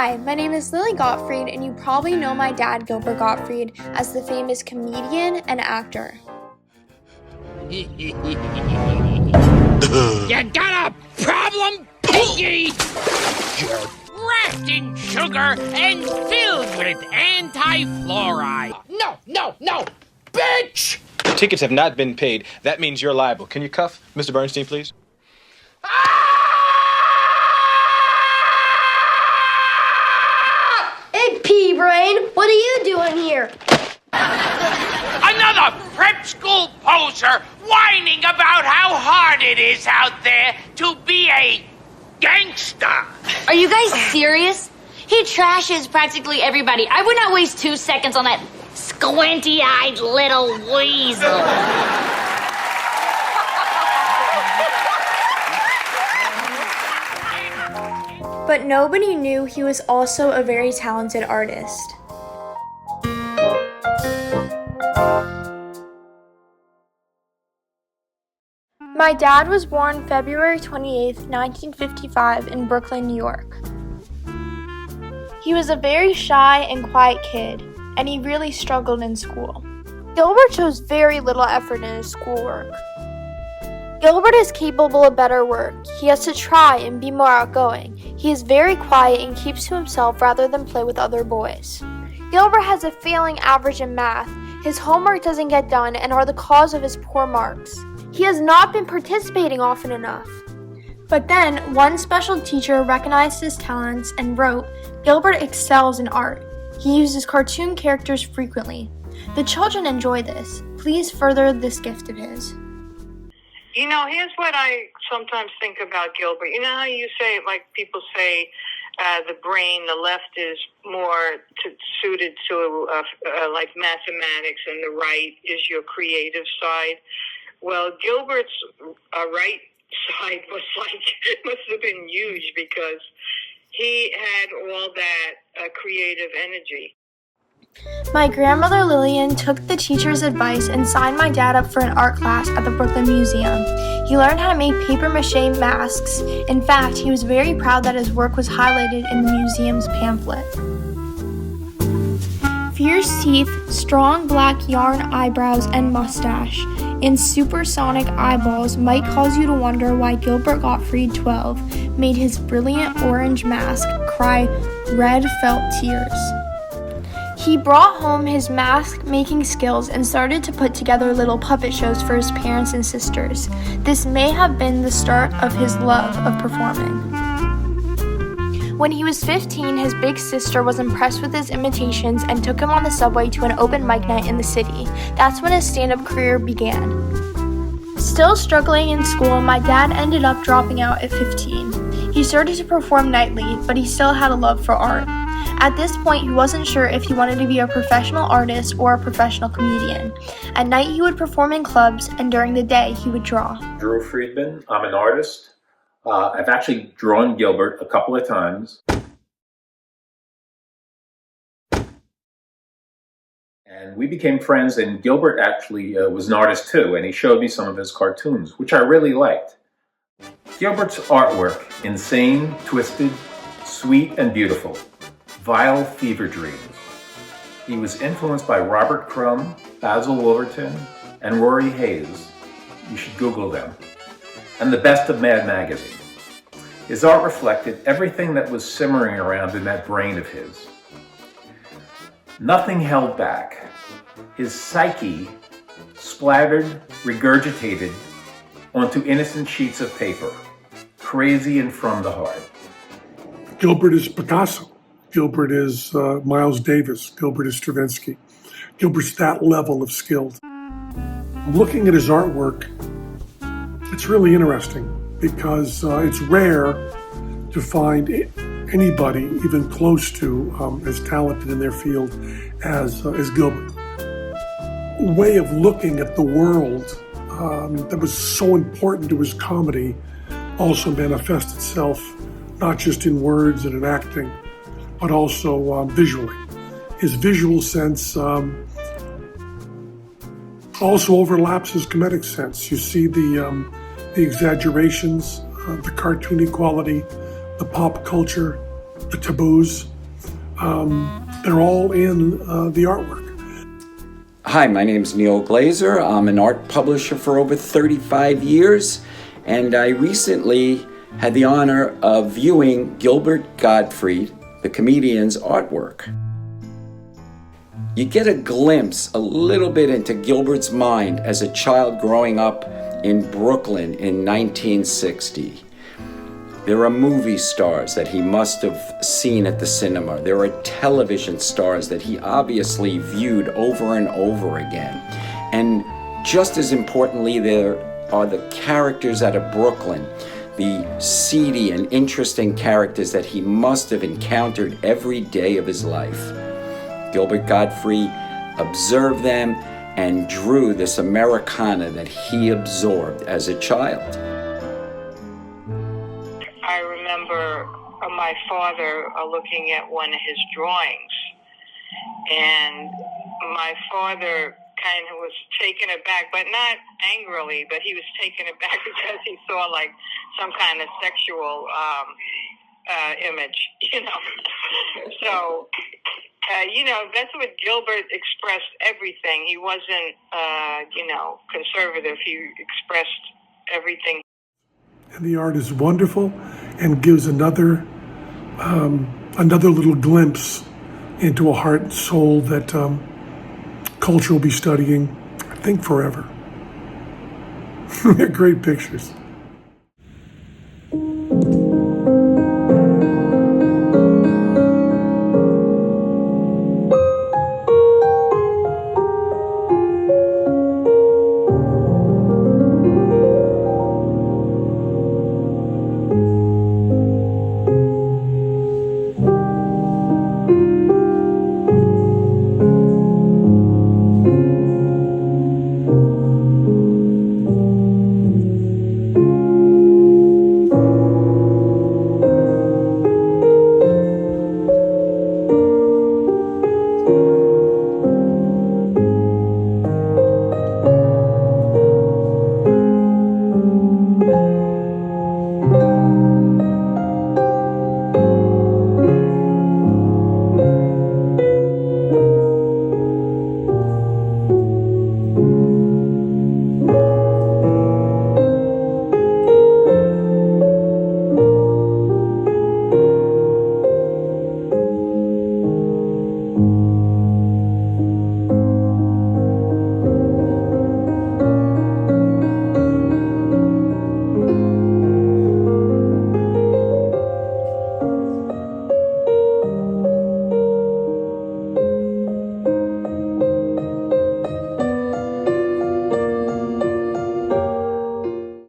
Hi, my name is Lily Gottfried, and you probably know my dad, Gilbert Gottfried, as the famous comedian and actor. You got a problem, Piggy? You're wrapped in sugar and filled with anti-fluoride. No, bitch! Tickets have not been paid. That means you're liable. Can you cuff Mr. Bernstein, please? Hey, Pea-Brain, what are you doing here? Another prep school poser whining about how hard it is out there to be a gangster. Are you guys serious? He trashes practically everybody. I would not waste 2 seconds on that squinty-eyed little weasel. But nobody knew he was also a very talented artist. My dad was born February 28, 1955 in Brooklyn, New York. He was a very shy and quiet kid, and he really struggled in school. Gilbert shows very little effort in his schoolwork. Gilbert is capable of better work. He has to try and be more outgoing. He is very quiet and keeps to himself rather than play with other boys. Gilbert has a failing average in math. His homework doesn't get done and are the cause of his poor marks. He has not been participating often enough. But then, one special teacher recognized his talents and wrote, "Gilbert excels in art. He uses cartoon characters frequently. The children enjoy this. Please further this gift of his." You know, here's what I sometimes think about Gilbert. You know how you say, like people say, the brain, the left is more suited to like mathematics, and the right is your creative side. Well, Gilbert's right side must have been huge because he had all that creative energy. My grandmother Lillian took the teacher's advice and signed my dad up for an art class at the Brooklyn Museum. He learned how to make papier-mâché masks. In fact, he was very proud that his work was highlighted in the museum's pamphlet. Fierce teeth, strong black yarn eyebrows and mustache, and supersonic eyeballs might cause you to wonder why Gilbert Gottfried, 12, made his brilliant orange mask cry red felt tears. He brought home his mask-making skills and started to put together little puppet shows for his parents and sisters. This may have been the start of his love of performing. When he was 15, his big sister was impressed with his imitations and took him on the subway to an open mic night in the city. That's when his stand-up career began. Still struggling in school, my dad ended up dropping out at 15. He started to perform nightly, but he still had a love for art. At this point, he wasn't sure if he wanted to be a professional artist or a professional comedian. At night, he would perform in clubs, and during the day, he would draw. Drew Friedman. I'm an artist. I've actually drawn Gilbert a couple of times. And we became friends, and Gilbert actually was an artist too, and he showed me some of his cartoons, which I really liked. Gilbert's artwork, insane, twisted, sweet, and beautiful. Vile fever dreams. He was influenced by Robert Crumb, Basil Wolverton, and Rory Hayes. You should Google them. And the best of Mad Magazine. His art reflected everything that was simmering around in that brain of his. Nothing held back. His psyche splattered, regurgitated onto innocent sheets of paper, crazy and from the heart. Gilbert is Picasso. Gilbert is Miles Davis. Gilbert is Stravinsky. Gilbert's that level of skill. Looking at his artwork, it's really interesting because it's rare to find anybody even close to as talented in their field as Gilbert. A way of looking at the world that was so important to his comedy also manifests itself not just in words and in acting, but also visually. His visual sense also overlaps his comedic sense. You see the exaggerations, the cartoony quality, the pop culture, the taboos. They're all in the artwork. Hi, my name is Neil Glazer. I'm an art publisher for over 35 years, and I recently had the honor of viewing Gilbert Gottfried, the comedian's artwork. You get a glimpse, a little bit into Gilbert's mind as a child growing up in Brooklyn in 1960. There are movie stars that he must have seen at the cinema. There are television stars that he obviously viewed over and over again. And just as importantly, there are the characters out of Brooklyn, the seedy and interesting characters that he must have encountered every day of his life. Gilbert Gottfried observed them and drew this Americana that he absorbed as a child. I remember my father looking at one of his drawings, and my father kind of was taken aback, but not angrily, but he was taken aback because he saw like some kind of sexual image, you know. So, that's what Gilbert expressed everything. He wasn't, conservative. He expressed everything. And the art is wonderful and gives another little glimpse into a heart and soul that culture will be studying, I think, forever. They're great pictures.